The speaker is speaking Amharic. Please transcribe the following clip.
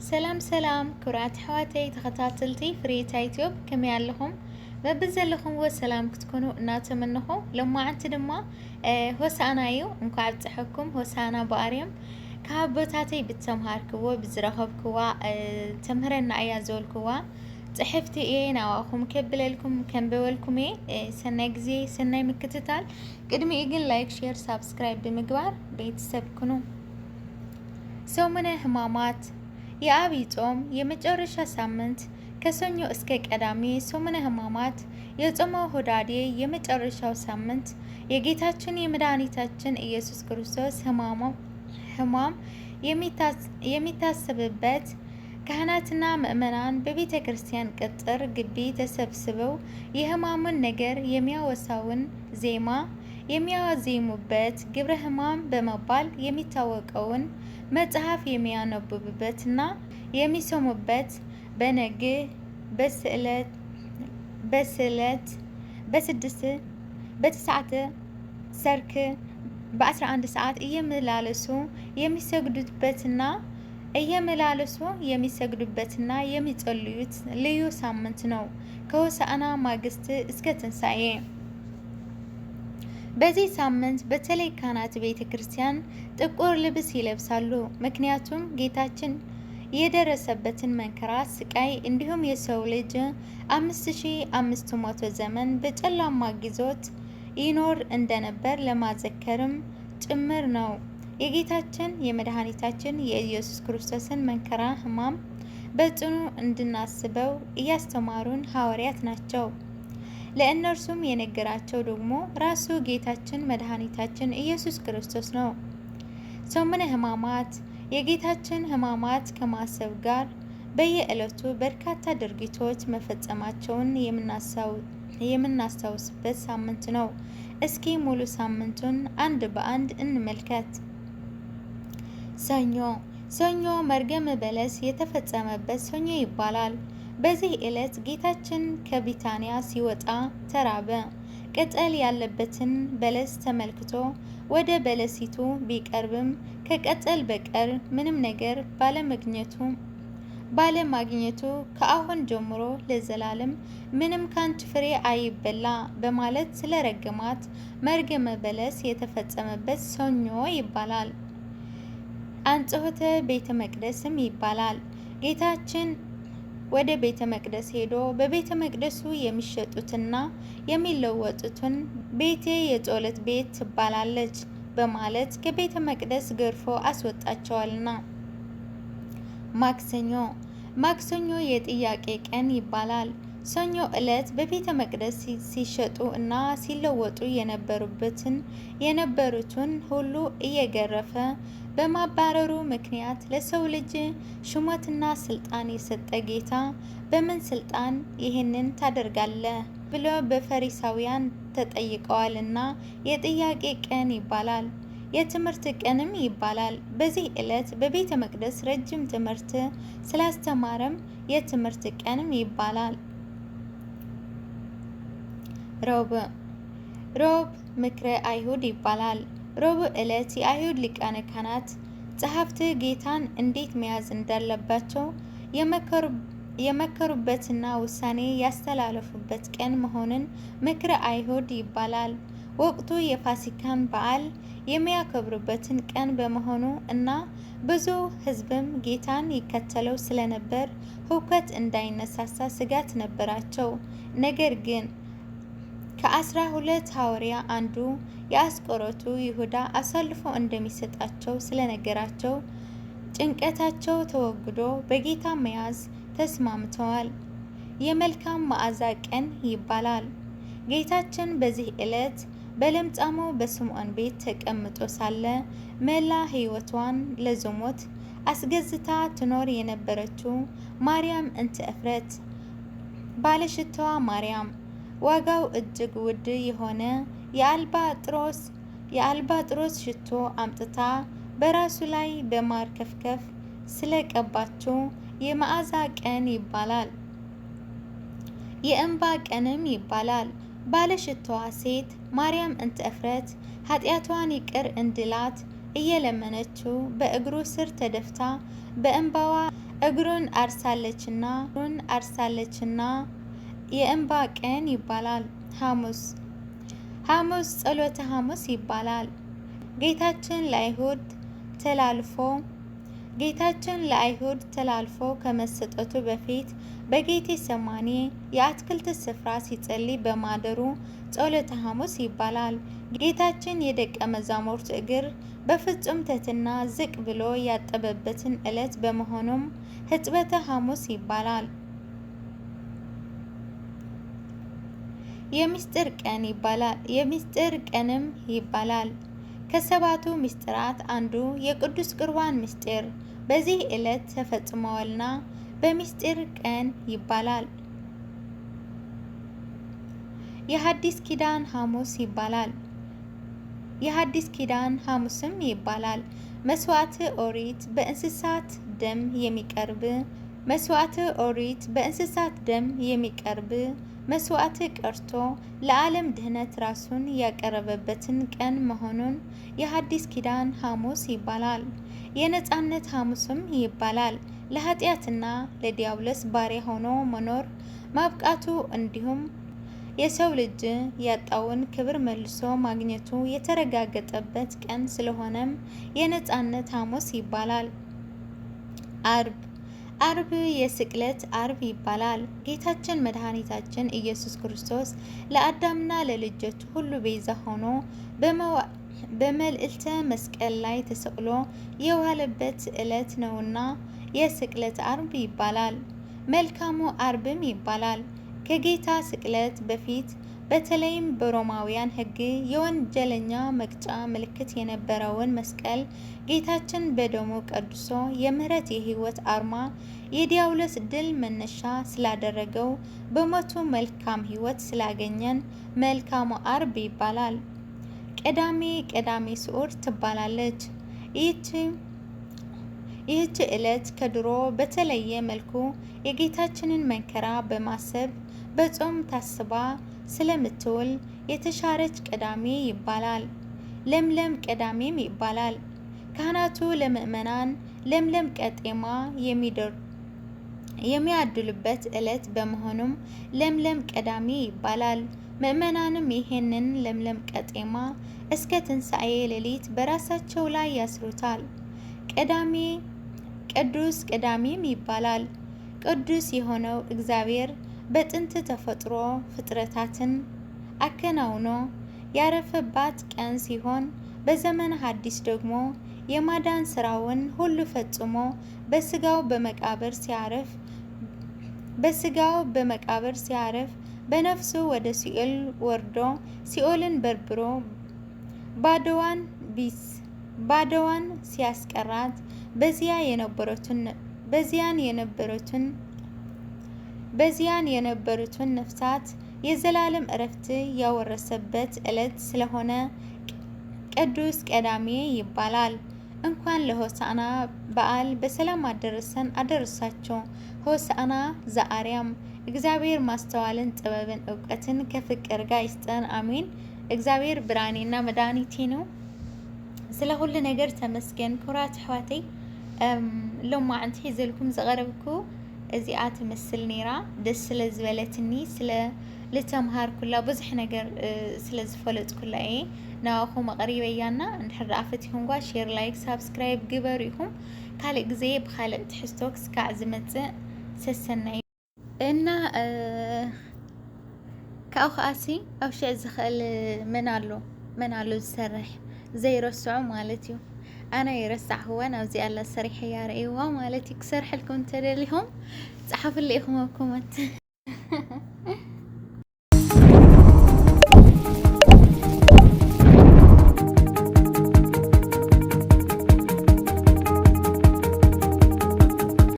ሰላም ክብራት ሕዋተይ ተኸታተልቲ ፍሬታ ዩቲዩብ ከመይ ኣለኹም? በብዘለኹም ሰላም ክትኮኑ እናተመንኹ ሎማዓንቲ ድማ ሆሳዕና እዩ እንኳዕ ኣብፅሐኩም ሆሳዕና በኣርዮም ካብ ቦታተይ ብተምሃርክዎ ብዝረኸብክዋ ተምህረና እያ ዝበልክዋ ፅሕፍቲ እየ ናባኹም ከብለልኩም ከንበበልኩም እየ ሰናይ ጊዜ ሰናይ ምክትታል ቅድሚኡ ግን ላይክ ሼር ሳብስክራይብ ብምግባር ቤተሰብ ኩኑ። ሰሙነ ሕማማት የአብይ ጾም የመጨረሻ ሳምንት ከሰኞ እስከ ቀዳሜ ሰሙነ ሕማማት የጾመ ሆዳዴ የመጨረሻው ሳምንት የጌታችን የመድኃኒታችን ኢየሱስ ክርስቶስ ሕማም የሚታሰብበት ካህናትና ምእመናን በቤተ ክርስቲያን ቅጥር ግቢ ተሰብስበው የሕማሙን ነገር የሚያወሳውን ዜማ የሚያዜሙበት ግብረ ሕማም በመባል የሚታወቀውን መጽሐፍ የሚያነቡበትና የሚሰሙበት በነግህ በስዕለት በትስዓተ ሰርክ በ11 ሰዓት እየመላለሱ የሚሰግዱበትና የሚጸልዩት ልዩ ሳምንት ነው። ከሆሳዕና ማግስት እስከ ትንሣኤ። በዚህ ሳምንት በተለይ ካህናት ቤተ ክርስቲያን ጥቁር ልብስ ይለብሳሉ። ምክንያቱም ጌታችን የደረሰበትን መከራ፣ ስቃይ እንዲሁም የሰው ልጅ 5500 ዘመን በጨለማ ግዞት ይኖር እንደነበር ለማዘከርም ጭምር ነው። የጌታችን የመድኃኒታችን የኢየሱስ ክርስቶስን መከራ ሕማም በጽኑ እንድናስበው እያስተማሩን ሐዋርያት ናቸው። ለእነርሱም የነገራቸው ደግሞ ራሱ ጌታችን መድኃኒታችን ኢየሱስ ክርስቶስ ነው። ሰሙነ ሕማማት የጌታችን ሕማማት ከማሰብ ጋር በየዕለቱ በርካታ ድርጊቶች መፈጸማቸውን የምናስታውስበት ሳምንት ነው። እስኪ ሙሉ ሳምንቱን አንድ በአንድ እንመልከት። ሰኞ መርገመ በለስ የተፈጸመበት ሰኞ ይባላል። በዚህ ዕለት ጌታችን ከቢታንያ ሲወጣ ተራበ። ቅጠል ያለበትን በለስ ተመልክቶ ወደ በለሲቱ ቢቀርብም ከቅጠል በቀር ምንም ነገር ባለማግኘቱ ከአሁን ጀምሮ ለዘላለም ምንም ካንቺ ፍሬ አይበላ በማለት ስለረገማት መርገመ በለስ የተፈጸመበት ሰኞ ይባላል። አንጽሖተ ቤተ መቅደስም ይባላል። ጌታችን ወደ ቤተ መቅደስ ሄዶ በቤተ መቅደሱ የሚሸጡትና የሚለወጡትን ቤቴ የጸሎት ቤት ትባላለች በማለት ከቤተ መቅደስ ገርፎ አስወጣቸዋልና። ማክሰኞ የጥያቄ ቀን ይባላል። ሰኞ ዕለት በቤተ መቅደስ ሲሸጡ እና ሲለወጡ የነበሩትን ሁሉ እየገረፈ በማባረሩ ምክንያት ለሰው ልጅ ሹመትና ስልጣን የሰጠ ጌታ በምን ስልጣን ይህንን ታደርጋለህ ብሎ በፈሪሳውያን ተጠይቀዋልና የጥያቄ ቀን ይባላል። የትምህርት ቀንም ይባላል። በዚህ ዕለት በቤተ መቅደስ ረጅም ትምህርት ስላስተማረም የትምህርት ቀንም ይባላል። ሮብ ምክረ አይሁድ ይባላል። ረቡዕ ዕለት የአይሁድ ሊቃነ ካህናት ጸሐፍት ጌታን እንዴት መያዝ እንዳለባቸው የመከሩበትና ውሳኔ ያስተላለፉበት ቀን መሆኑን ምክረ አይሁድ ይባላል። ወቅቱ የፋሲካን በዓል የሚያከብሩበትን ቀን በመሆኑ እና ብዙ ሕዝብም ጌታን ይከተለው ስለነበር ሁከት እንዳይነሳሳ ስጋት ነበራቸው። ነገር ግን ከ12 ሐዋርያ አንዱ የአስቆሮቱ ይሁዳ አሳልፎ እንደሚሰጣቸው ስለነገራቸው ጭንቀታቸው ተወግዶ በጌታ መያዝ ተስማምተዋል። የመልካም መዓዛ ቀን ይባላል። ጌታችን በዚህ ዕለት በለምጻሙ በስምዖን ቤት ተቀምጦ ሳለ መላ ሕይወቷን ለዝሙት አስገዝታ ትኖር የነበረችው ማርያም እንተ እፍረት ባለሽታዋ ማርያም ዋጋው እጅግ ውድ የሆነ የአልባጥሮስ ሽቶ አምጥታ በራሱ ላይ በማር ከፍከፍ ስለቀባችው የመዓዛ ቀን ይባላል። የእንባ ቀንም ይባላል። ባለሽታዋ ሴት ማርያም እንተ እፍረት ኃጢአቷን ይቅር እንድላት እየለመነችው በእግሩ ስር ተደፍታ በእንባዋ እግሩን አርሳለችና የእንባ ቀን ይባላል። ሐሙስ ጸሎተ ሐሙስ ይባላል። ጌታችን ለአይሁድ ተላልፎ ከመሰጠቱ በፊት በጌቴሰማኒ የአትክልት ስፍራ ሲጸልይ በማደሩ ጸሎተ ሐሙስ ይባላል። ጌታችን የደቀ መዛሙርት እግር በፍጹም ትሕትና ዝቅ ብሎ ያጠበበትን ዕለት በመሆኑም ሕጽበተ ሐሙስ ይባላል። የሚስጥር ቀንም ይባላል። ከሰባቱ ምስጢራት አንዱ የቅዱስ ቁርባን ምስጢር በዚህ ዕለት ተፈጽመዋልና በምስጢር ቀን ይባላል። የሐዲስ ኪዳን ሐሙስ ይባላል። የሐዲስ ኪዳን ሐሙስም ይባላል። መስዋዕተ ኦሪት በእንስሳት ደም የሚቀርብ መስዋዕት ቀርቶ ለዓለም ድህነት ራሱን ያቀረበበትን ቀን መሆኑን የሐዲስ ኪዳን ሐሙስ ይባላል። የነጻነት ሐሙስም ይባላል። ለኃጢአትና ለዲያብሎስ ባሪያ ሆኖ መኖር ማብቃቱ እንዲሁም የሰው ልጅ ያጣውን ክብር መልሶ ማግኘቱ የተረጋገጠበት ቀን ስለሆነም የነጻነት ሐሙስ ይባላል። አርብ የስቅለት አርብ ይባላል። ጌታችን መድኃኒታችን ኢየሱስ ክርስቶስ ለአዳምና ለልጆች ሁሉ ቤዛ ሆኖ በመልዕልተ መስቀል ላይ ተሰቅሎ የዋለበት ዕለት ነውና የስቅለት አርብ ይባላል። መልካሙ አርብም ይባላል። ከጌታ ስቅለት በፊት በተለይም በሮማውያን ሕግ የወንጀለኛ መቅጫ ምልክት የነበረውን መስቀል ጌታችን በደሙ ቀድሶ የምህረት የሕይወት አርማ የዲያብሎስ ድል መነሻ ስላደረገው በሞቱ መልካም ሕይወት ስላገኘን መልካሙ አርብ ይባላል። ቀዳሜ ስዑር ትባላለች። ይህች ዕለት ከድሮ በተለየ መልኩ የጌታችንን መከራ በማሰብ በጾም ታስባ ስለምትውል የተሻረች ቀዳሜ ይባላል። ለምለም ቀዳሜም ይባላል። ካህናቱ ለምእመናን ለምለም ቀጤማ የሚያድሉበት ዕለት በመሆኑም ለምለም ቀዳሜ ይባላል። ምእመናንም ይሄንን ለምለም ቀጤማ እስከ ትንሣኤ ሌሊት በራሳቸው ላይ ያስሩታል። ቅዱስ ቀዳሜም ይባላል። ቅዱስ የሆነው እግዚአብሔር በጥንት ተፈጥሮ ፍጥረታትን አከናውኖ ያረፈባት ቀን ሲሆን በዘመነ ሐዲስ ደግሞ የማዳን ስራውን ሁሉ ፈጽሞ በስጋው በመቃብር ሲያርፍ በነፍሱ ወደ ሲኦል ወርዶ ሲኦልን በርብሮ ባዶዋን ሲያስቀራት በዚያን የነበሩትን ነፍሳት የዘላለም እረፍት ያወረሰበት ዕለት ስለሆነ ቅዱስ ቀዳሜ ይባላል። እንኳን ለሆሳዕና በዓል በሰላም አደረሳቸው። ሆሳዕና ዘአርያም። እግዚአብሔር ማስተዋልን፣ ጥበብን፣ እውቀትን ከፍቅር ጋር ይስጠን። አሜን። እግዚአብሔር ብርሃኔና መድኃኒቴ ነው። ስለ ሁሉ ነገር ተመስገን። ኩራት ሕዋተይ ሎማ ዓንቲ ሒዘልኩም ዘቐረብኩ እዚኣ ትመስል ነይራ። ደስ ስለ ዝበለትኒ ልተምሃር ኩላ ብዙሕ ነገር ስለ ዝፈለጥ ኩላ እየ ናባኹም ኣቕሪበያና እንድሕር ኣፈቲኹም ጓ ሼር ላይክ ሳብስክራይብ ግበሩ ኢኹም። ካልእ ግዜ ብካልእ ትሕዝቶ ክስካዕ ዝመፅእ ሰሰናይ እና ካብኡ ከኣሲ ኣብ ሽዕ ዝኽእል መን ኣሎ ዝሰርሕ ዘይረስዖ ማለት እዩ። ኣነ የረሳዕኽወን ኣብዚ ኣላ ሰሪሐ ያርእይዋ ማለት እዩ። ክሰርሐልኩም ተደሊኹም ፃሓፍለ ኢኹም ኣብ ኮመንት